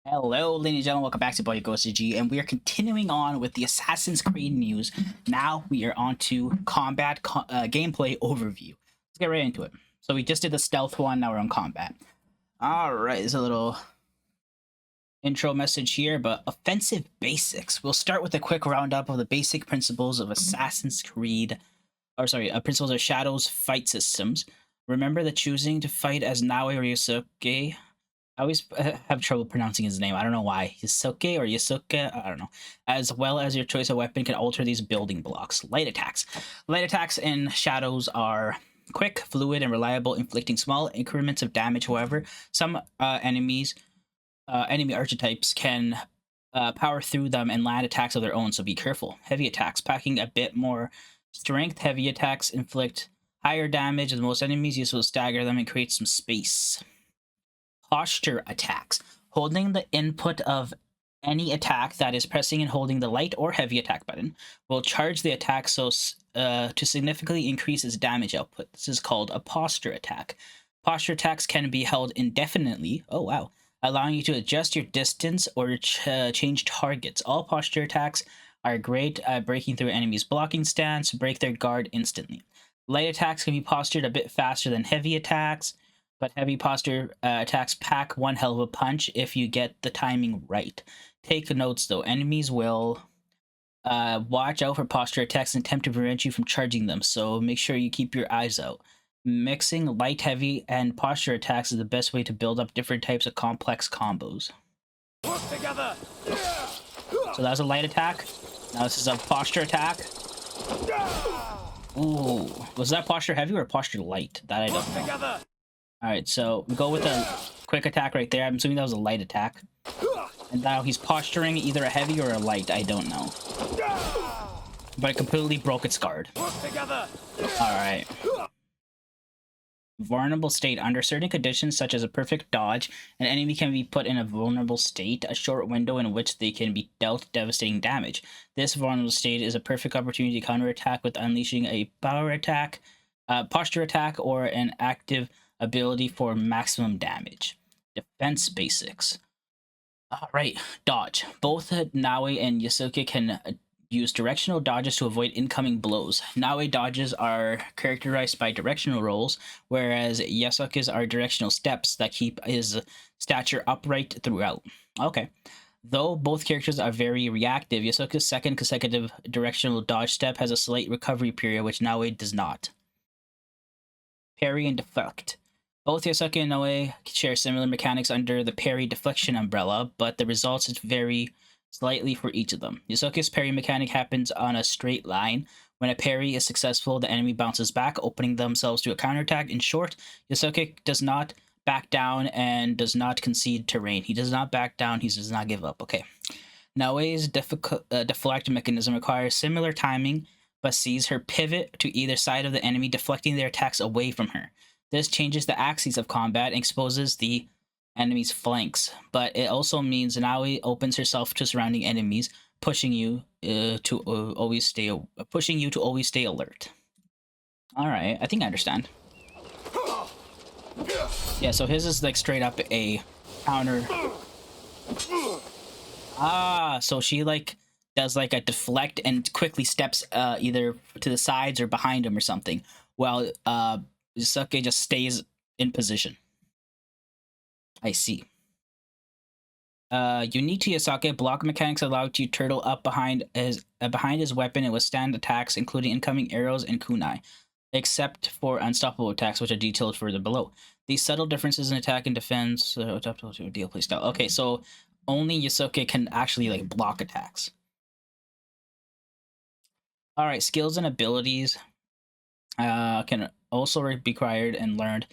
Hello, ladies and gentlemen. Welcome back to Boy GhostGG, and we are continuing on with the Assassin's Creed news. Now we are on to combat gameplay overview. Let's get right into it. So we just did the stealth one. Now we're on combat. All right, there's a little intro message here, but offensive basics. We'll start with a quick roundup of the basic principles of Assassin's Creed, principles of Shadow's fight systems. Remember that choosing to fight as Nawe or Yusuke. I always have trouble pronouncing his name. I don't know why. Yasuke or Yasuke? I don't know. As well as your choice of weapon can alter these building blocks. Light attacks. Light attacks in Shadows are quick, fluid, and reliable, inflicting small increments of damage. However, some enemy archetypes can power through them and land attacks of their own, so be careful. Heavy attacks. Packing a bit more strength, heavy attacks inflict higher damage as most enemies. Use will stagger them and create some space. Posture attacks. Holding the input of any attack, that is pressing and holding the light or heavy attack button, will charge the attack to significantly increase its damage output. This is called a posture attack. Posture attacks can be held indefinitely, oh wow, allowing you to adjust your distance or change targets. All posture attacks are great at breaking through enemies' blocking stance, break their guard instantly. Light attacks can be postured a bit faster than heavy attacks, but heavy posture attacks pack one hell of a punch if you get the timing right. Take notes though, enemies will watch out for posture attacks and attempt to prevent you from charging them, so make sure you keep your eyes out. Mixing light, heavy, and posture attacks is the best way to build up different types of complex combos. Work together. So that was a light attack. Now this is a posture attack. Ooh, was that posture heavy or posture light? That I don't know. Together. Alright, so we go with a quick attack right there. I'm assuming that was a light attack. And now he's posturing either a heavy or a light. I don't know. But it completely broke its guard. Work together. Alright. Vulnerable state. Under certain conditions, such as a perfect dodge, an enemy can be put in a vulnerable state, a short window in which they can be dealt devastating damage. This vulnerable state is a perfect opportunity to counterattack with unleashing a power attack, posture attack, or an active ability for maximum damage. Defense basics. Alright, dodge. Both Nawe and Yasuke can use directional dodges to avoid incoming blows. Nawe dodges are characterized by directional rolls, whereas Yasuke's are directional steps that keep his stature upright throughout. Okay. Though both characters are very reactive, Yasuke's second consecutive directional dodge step has a slight recovery period, which Nawe does not. Parry and deflect. Both Yasuke and Nawe share similar mechanics under the parry deflection umbrella, but the results vary slightly for each of them. Yasuke's parry mechanic happens on a straight line. When a parry is successful, the enemy bounces back, opening themselves to a counterattack. In short, Yasuke does not back down and does not concede terrain. He does not back down, he does not give up. Okay. Nawe's deflect mechanism requires similar timing, but sees her pivot to either side of the enemy, deflecting their attacks away from her. This changes the axes of combat and exposes the enemy's flanks, but it also means Nawe opens herself to surrounding enemies, pushing you to always stay alert. All right, I think I understand. Yeah, so his is like straight up a counter. So she like does like a deflect and quickly steps either to the sides or behind him or something, while Yasuke just stays in position. I see. Unique to Yasuke, block mechanics allow you to turtle up behind his weapon and withstand attacks, including incoming arrows and kunai, except for unstoppable attacks, which are detailed further below. These subtle differences in attack and defense adaptable to deal play style. Okay, so only Yasuke can actually like block attacks. All right, skills and abilities can also be acquired and learned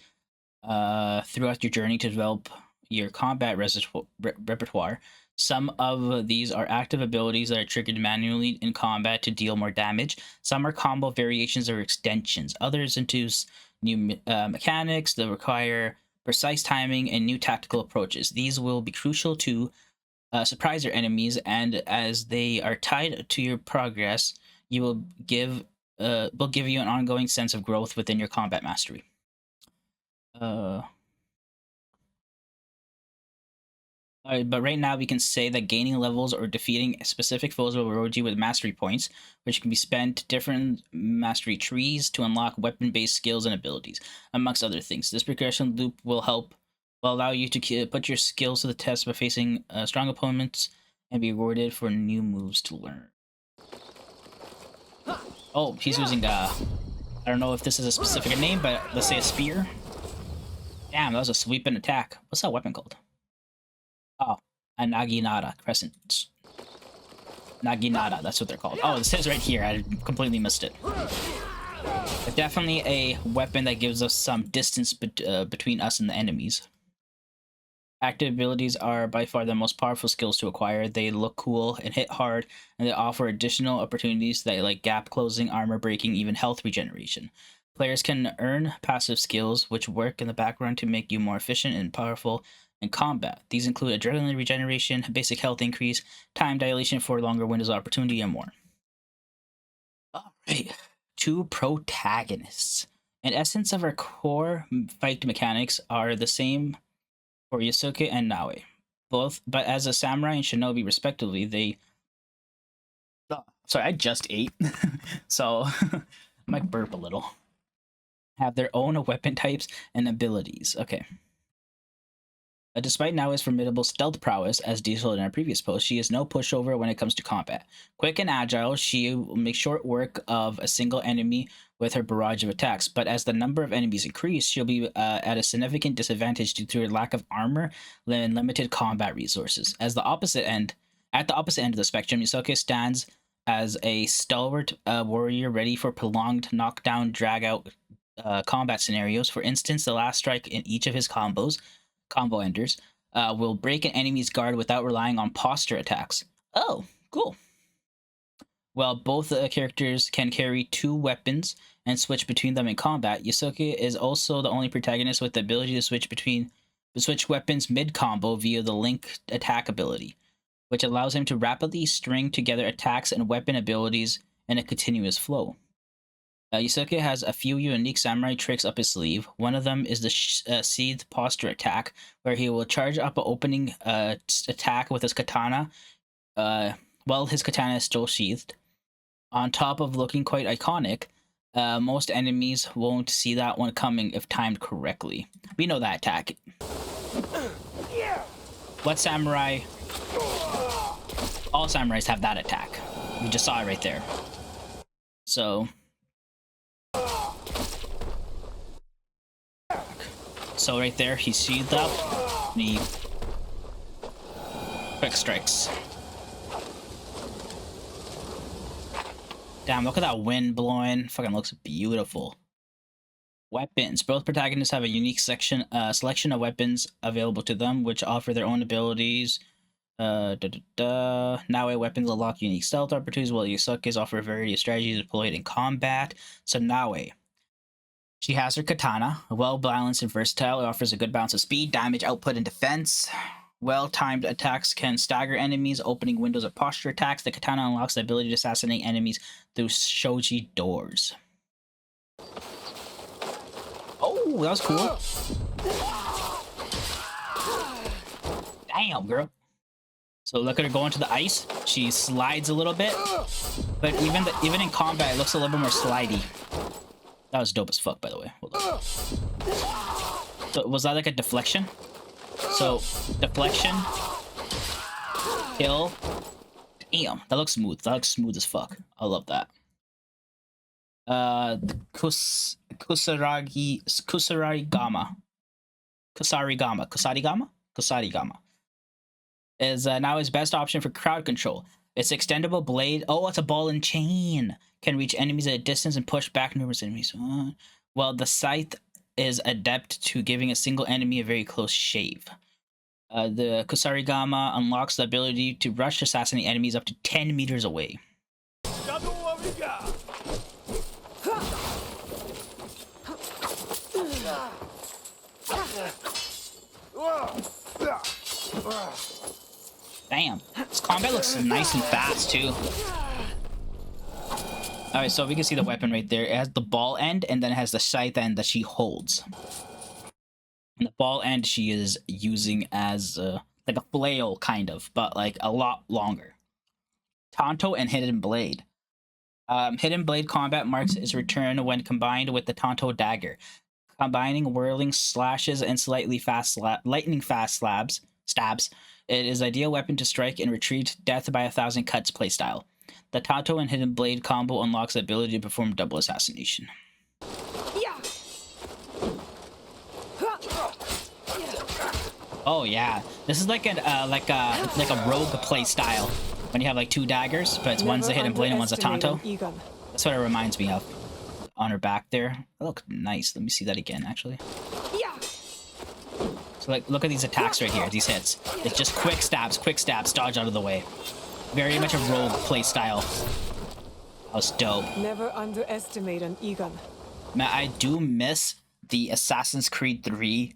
throughout your journey to develop your combat repertoire. Some of these are active abilities that are triggered manually in combat to deal more damage. Some are combo variations or extensions. Others introduce new mechanics that require precise timing and new tactical approaches. These will be crucial to surprise your enemies, and as they are tied to your progress, will give you an ongoing sense of growth within your combat mastery. But right now we can say that gaining levels or defeating specific foes will reward you with mastery points, which can be spent different mastery trees to unlock weapon-based skills and abilities, amongst other things. This progression loop will allow you to put your skills to the test by facing strong opponents and be rewarded for new moves to learn. Oh, he's using I don't know if this is a specific name, but let's say a spear. Damn, that was a sweeping attack. What's that weapon called? Oh, a Naginata Crescent. Naginata, that's what they're called. Oh, it says right here. I completely missed it. But definitely a weapon that gives us some distance between us and the enemies. Active abilities are by far the most powerful skills to acquire. They look cool and hit hard, and they offer additional opportunities that like gap closing, armor breaking, even health regeneration. Players can earn passive skills which work in the background to make you more efficient and powerful in combat. These include adrenaline regeneration, basic health increase, time dilation for longer windows of opportunity, and more. Alright, 2 protagonists. In essence of our core fight mechanics are the same for Yasuke and Naoe. Both, but as a samurai and shinobi respectively, they... Sorry, I just ate, so I might burp a little. Have their own weapon types and abilities. Okay. Despite Naoe's formidable stealth prowess, as detailed in our previous post, she is no pushover when it comes to combat. Quick and agile, she will make short work of a single enemy with her barrage of attacks, but as the number of enemies increase, she'll be at a significant disadvantage due to her lack of armor and limited combat resources. At the opposite end of the spectrum, Yusuke stands as a stalwart warrior ready for prolonged knockdown, drag-out combat scenarios. For instance, the last strike in each of his combo enders, will break an enemy's guard without relying on posture attacks. Oh, cool. While both characters can carry 2 weapons and switch between them in combat, Yasuke is also the only protagonist with the ability to switch weapons mid-combo via the link attack ability, which allows him to rapidly string together attacks and weapon abilities in a continuous flow. Yusuke has a few unique samurai tricks up his sleeve. One of them is the seethed posture attack, where he will charge up an opening attack with his katana while his katana is still sheathed. On top of looking quite iconic, most enemies won't see that one coming if timed correctly. We know that attack. What samurai? All samurais have that attack. We just saw it right there. So right there, he's sheathed up, and he quick strikes. Damn, look at that wind blowing. Fucking looks beautiful. Weapons. Both protagonists have a unique selection of weapons available to them, which offer their own abilities. Naoe weapons unlock unique stealth opportunities, while Yusuke's offer a variety of strategies deployed in combat. So Naoe. She has her katana, well-balanced and versatile. It offers a good balance of speed, damage, output, and defense. Well-timed attacks can stagger enemies, opening windows of posture attacks. The katana unlocks the ability to assassinate enemies through shoji doors. Oh, that was cool. Damn, girl. So look at her going to the ice. She slides a little bit, but even in combat, it looks a little bit more slidey. That was dope as fuck, by the way. Hold on. So was that like a deflection? So deflection, kill. Damn, that looks smooth. That looks smooth as fuck. I love that. Kusarigama is now his best option for crowd control. Its extendable blade, oh, it's a ball and chain, can reach enemies at a distance and push back numerous enemies. While the scythe is adept to giving a single enemy a very close shave. The Kusarigama unlocks the ability to rush assassinate enemies up to 10 meters away. Damn, this combat looks nice and fast too. Alright, so we can see the weapon right there. It has the ball end, and then it has the scythe end that she holds. And the ball end she is using as like a flail kind of, but like a lot longer. Tonto and Hidden Blade. Hidden Blade combat marks its return when combined with the Tonto dagger, combining whirling slashes and lightning fast stabs. It is ideal weapon to strike and retreat death by 1,000 cuts playstyle. The Tonto and Hidden Blade combo unlocks the ability to perform double assassination. Oh yeah, this is like a rogue play style when you have like 2 daggers, but it's one's a Hidden Blade and one's a Tonto. That's what it reminds me of. On her back there, that looks nice. Let me see that again, actually. So like, look at these attacks right here. These hits. It's just quick stabs, dodge out of the way. Very much a rogue play style. That was dope. Never underestimate an Egon. Man, I do miss the Assassin's Creed 3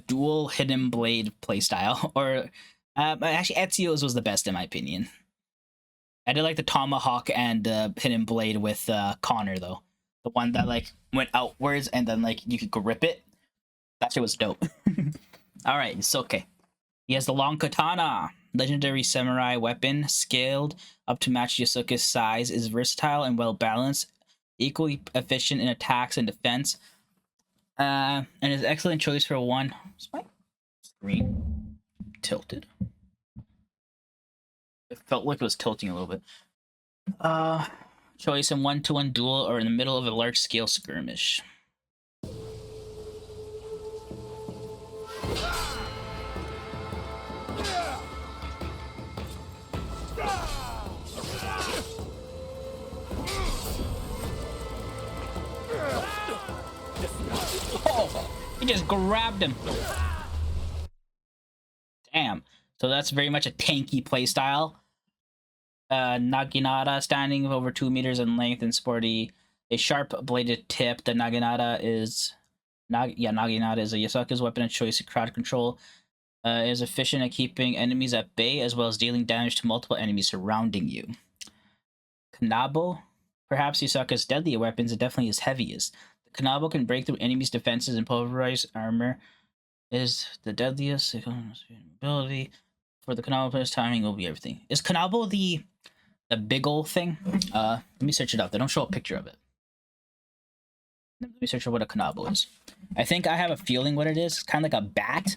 dual Hidden Blade playstyle. Or actually, Ezio's was the best in my opinion. I did like the Tomahawk and Hidden Blade with Connor though. The one that like went outwards and then like you could grip it. That shit was dope. All right, it's okay. He has the long katana, legendary samurai weapon, scaled up to match Yasuke's size, is versatile and well balanced, equally efficient in attacks and defense, and is an excellent choice for one. Is my screen tilted? It felt like it was tilting a little bit. Choice in 1-to-1 duel or in the middle of a large scale skirmish. Oh, he just grabbed him. Damn. So that's very much a tanky playstyle. Naginata, standing over 2 meters in length and sporty a sharp bladed tip. The Naginata is Naginata is a Yasuke's weapon of choice in crowd control. Is efficient at keeping enemies at bay as well as dealing damage to multiple enemies surrounding you. Kanabo, perhaps Yasuke's deadliest weapons, it definitely is heaviest. The Kanabo can break through enemies' defenses and pulverize armor. Is the deadliest ability for the Kanabo player's timing will be everything. Is Kanabo the big ol' thing? Let me search it up. They don't show a picture of it. Let me search for what a Kanabo is. I think I have a feeling what it is. It's kind of like a bat.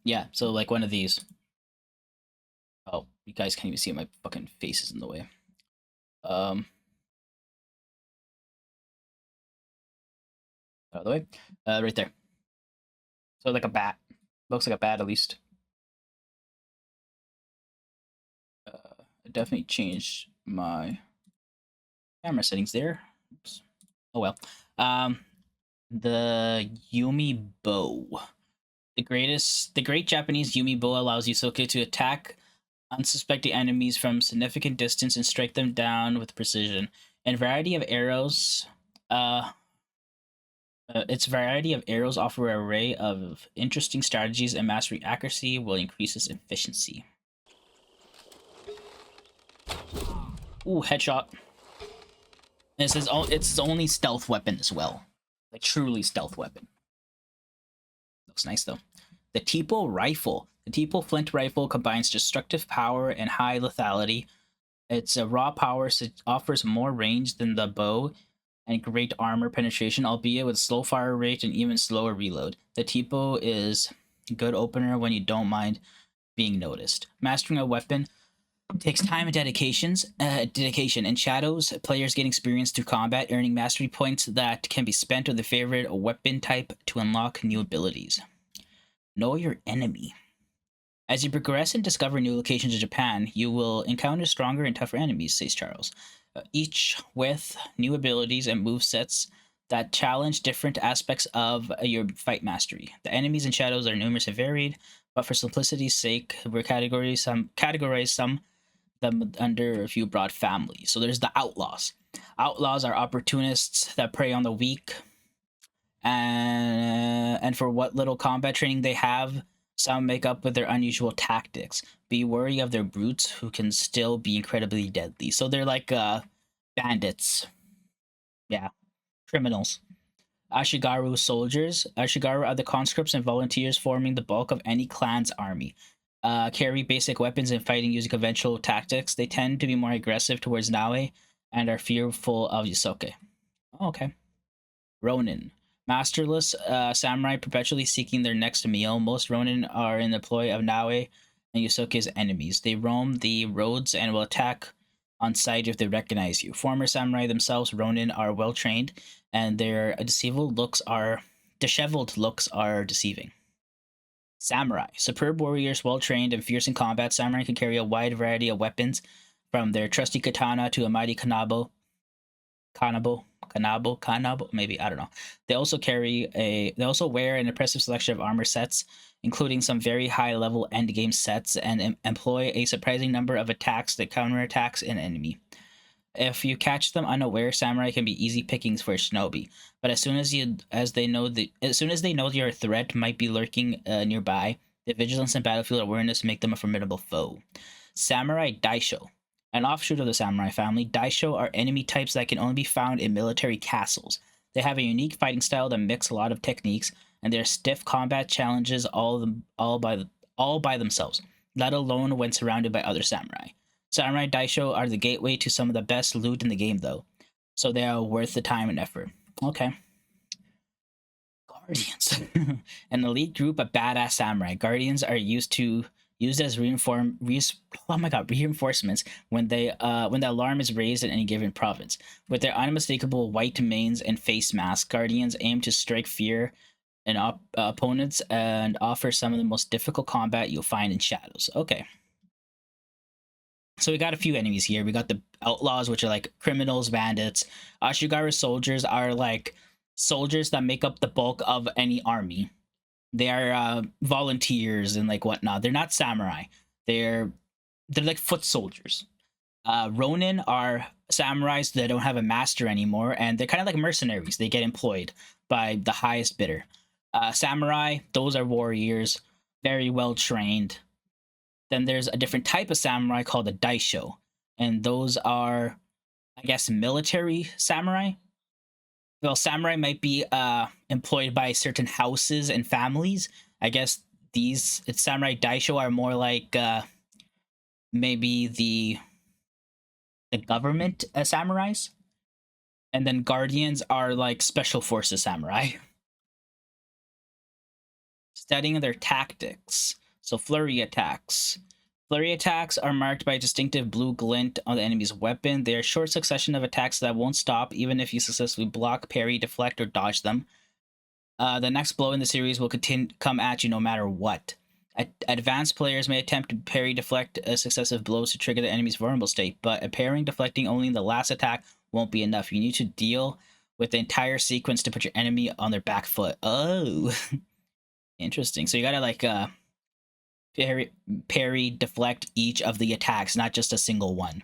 Yeah, so like one of these. Oh, you guys can't even see it. My fucking face is in the way. Out of the way. Right there. So like a bat. Looks like a bat at least. I definitely changed my camera settings there. Oops. Oh well. The Yumi Bow. The great Japanese Yumi Bow allows Yusuke to attack unsuspecting enemies from significant distance and strike them down with precision. And variety of arrows, its variety of arrows offer an array of interesting strategies, and mastering accuracy will increase its efficiency. Ooh, headshot. And it says it's only stealth weapon as well, like truly stealth weapon. Looks nice though. The Tipo rifle. The Tipo flint rifle combines destructive power and high lethality. Its raw power offers more range than the bow and great armor penetration, albeit with slow fire rate and even slower reload. The Tipo is a good opener when you don't mind being noticed. Mastering a weapon takes time and dedication. In Shadows, players gain experience through combat, earning mastery points that can be spent with a favorite weapon type to unlock new abilities. Know your enemy. As you progress and discover new locations in Japan, you will encounter stronger and tougher enemies, says Charles, each with new abilities and movesets that challenge different aspects of your fight mastery. The enemies in Shadows are numerous and varied, but for simplicity's sake, we're categorize some them under a few broad families. So there's the outlaws. Outlaws are opportunists that prey on the weak, and for what little combat training they have, Some make up with their unusual tactics. Be wary of their brutes who can still be incredibly deadly. So they're like bandits. Yeah, criminals. Ashigaru soldiers. Ashigaru are the conscripts and volunteers forming the bulk of any clan's army. Carry basic weapons and fighting using conventional tactics. They tend to be more aggressive towards Naue and are fearful of Yusuke. Oh, okay. Ronin. Masterless samurai perpetually seeking their next meal. Most Ronin are in the employ of Naue and Yusuke's enemies. They roam the roads and will attack on sight if they recognize you. Former samurai themselves, Ronin, are well trained, and their disheveled looks are deceiving. Samurai. Superb warriors, well trained and fierce in combat, samurai can carry a wide variety of weapons, from their trusty katana to a mighty kanabo, maybe, I don't know. They also wear an impressive selection of armor sets, including some very high level endgame sets, and employ a surprising number of attacks that counterattacks an enemy. If you catch them unaware, samurai can be easy pickings for a shinobi. But as soon as they know your threat might be lurking nearby, their vigilance and battlefield awareness make them a formidable foe. Samurai Daisho. An offshoot of the samurai family, Daisho are enemy types that can only be found in military castles. They have a unique fighting style that mix a lot of techniques, and their stiff combat challenges all by themselves, let alone when surrounded by other samurai. Samurai Daisho are the gateway to some of the best loot in the game, though, so they are worth the time and effort. Okay. Guardians. An elite group of badass samurai. Guardians are used as reinforcements when the alarm is raised in any given province. With their unmistakable white manes and face masks, Guardians aim to strike fear in opponents and offer some of the most difficult combat you'll find in Shadows. Okay. So we got a few enemies here. We got the outlaws, which are like criminals, bandits. Ashigaru soldiers are like soldiers that make up the bulk of any army. They are volunteers and like whatnot. They're not samurai. They're like foot soldiers. Ronin are samurais that don't have a master anymore, and they're kind of like mercenaries. They get employed by the highest bidder. Samurai, those are warriors, very well trained. Then there's a different type of samurai called the daisho, and those are, I guess, military samurai. Well, samurai might be employed by certain houses and families. I guess samurai daisho are more like maybe the government samurais, and then guardians are like special forces samurai. Studying their tactics. So flurry attacks. Flurry attacks are marked by a distinctive blue glint on the enemy's weapon. They are a short succession of attacks that won't stop even if you successfully block, parry, deflect, or dodge them. The next blow in the series will come at you no matter what. Advanced players may attempt to parry, deflect successive blows to trigger the enemy's vulnerable state, but parrying, deflecting only in the last attack won't be enough. You need to deal with the entire sequence to put your enemy on their back foot. Oh, interesting. So you gotta like parry, deflect each of the attacks, not just a single one.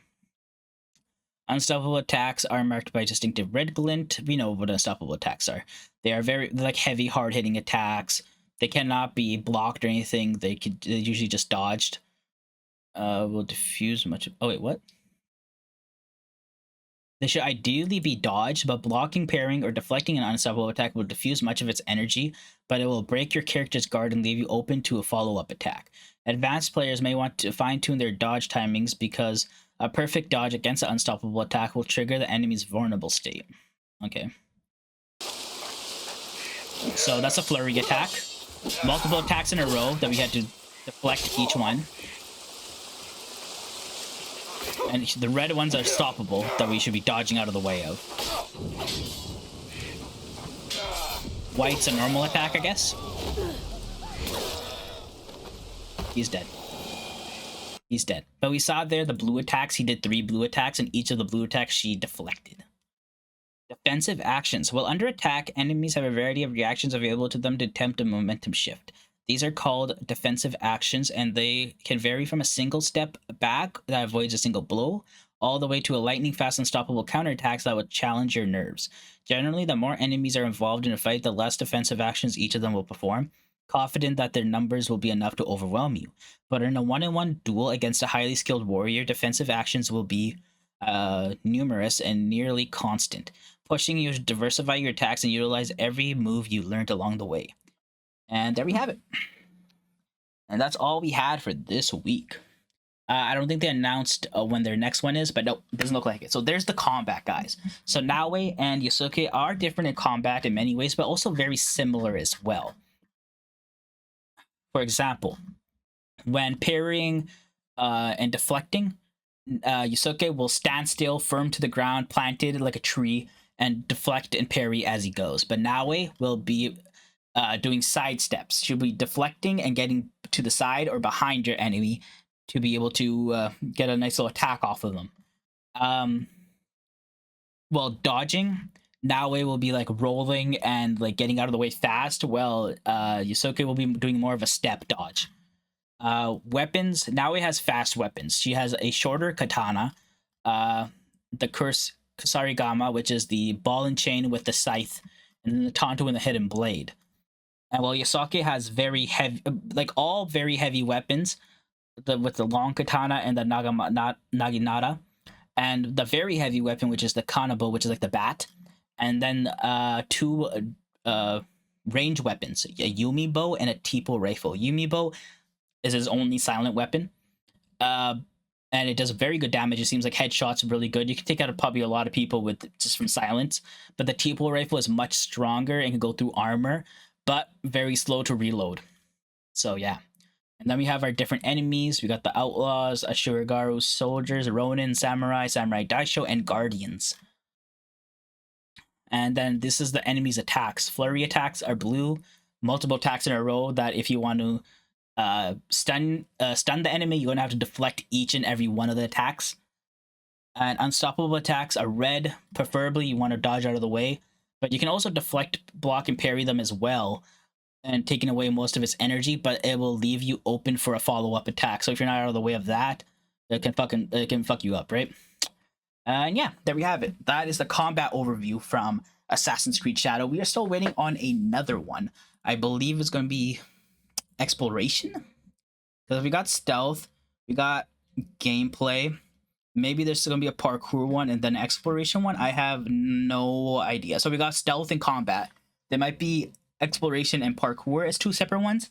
Unstoppable attacks are marked by distinctive red glint. We know what unstoppable attacks are. They're like heavy, hard-hitting attacks. They cannot be blocked or anything. They're usually just dodged. Will diffuse much of... Oh, wait, what? They should ideally be dodged, but blocking, parrying, or deflecting an unstoppable attack will diffuse much of its energy, but it will break your character's guard and leave you open to a follow-up attack. Advanced players may want to fine-tune their dodge timings because a perfect dodge against an unstoppable attack will trigger the enemy's vulnerable state. Okay. So that's a flurry attack. Multiple attacks in a row that we had to deflect each one. And the red ones are stoppable that we should be dodging out of the way of. White's a normal attack, I guess. He's dead. He's dead. But we saw there the blue attacks. He did 3 blue attacks, and each of the blue attacks she deflected. Defensive actions. While under attack, enemies have a variety of reactions available to them to attempt a momentum shift. These are called defensive actions, and they can vary from a single step back that avoids a single blow, all the way to a lightning-fast unstoppable counterattacks that would challenge your nerves. Generally, the more enemies are involved in a fight, the less defensive actions each of them will perform. confident that their numbers will be enough to overwhelm you. But in a one-on-one duel against a highly skilled warrior, defensive actions will be numerous and nearly constant, pushing you to diversify your attacks and utilize every move you learned along the way. And there we have it. And that's all we had for this week. I don't think they announced when their next one is, but no, it doesn't look like it. So there's the combat, guys. So Naoe and Yasuke are different in combat in many ways, but also very similar as well. For example, when parrying and deflecting, Yasuke will stand still, firm to the ground, planted like a tree, and deflect and parry as he goes. But Naoe will be doing side steps. She'll be deflecting and getting to the side or behind your enemy to be able to get a nice little attack off of them. While dodging, Naoe will be like rolling and like getting out of the way fast. Well, Yasuke will be doing more of a step dodge. Weapons, Naoe has fast weapons. She has a shorter katana, the curse Kusarigama, which is the ball and chain with the scythe, and then the Tonto and the hidden blade. And while Yasuke has very heavy, like all very heavy weapons, with the long katana and the naginata, and the very heavy weapon, which is the kanabo, which is like the bat, and then two range weapons, a Yumi bow and a Tipo rifle. Yumi bow is his only silent weapon, and it does very good damage. It seems like headshots are really good. You can take out probably a lot of people with just from silence, but the Tipo rifle is much stronger and can go through armor, but very slow to reload. So yeah. And then we have our different enemies. We got the Outlaws, Ashurigaru, Soldiers, Ronin, Samurai, Samurai Daisho, and Guardians. And then this is the enemy's attacks. Flurry attacks are blue. Multiple attacks in a row that if you want to stun the enemy, you're going to have to deflect each and every one of the attacks. And unstoppable attacks are red. Preferably you want to dodge out of the way. But you can also deflect, block, and parry them as well, and taking away most of its energy, but it will leave you open for a follow-up attack. So if you're not out of the way of that, it can fuck you up, right? And yeah, there we have it. That is the combat overview from Assassin's Creed Shadow. We are still waiting on another one. I believe it's going to be exploration, because we got stealth, we got gameplay. Maybe there's still going to be a parkour one and then an exploration one. I have no idea. So we got stealth and combat. There might be exploration and parkour as two separate ones.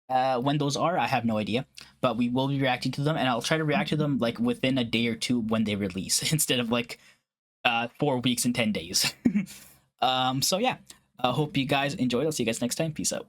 When those are, I have no idea, but we will be reacting to them, and I'll try to react to them like within a day or two when they release, instead of like 4 weeks and 10 days. So yeah, I hope you guys enjoyed. I'll see you guys next time. Peace out.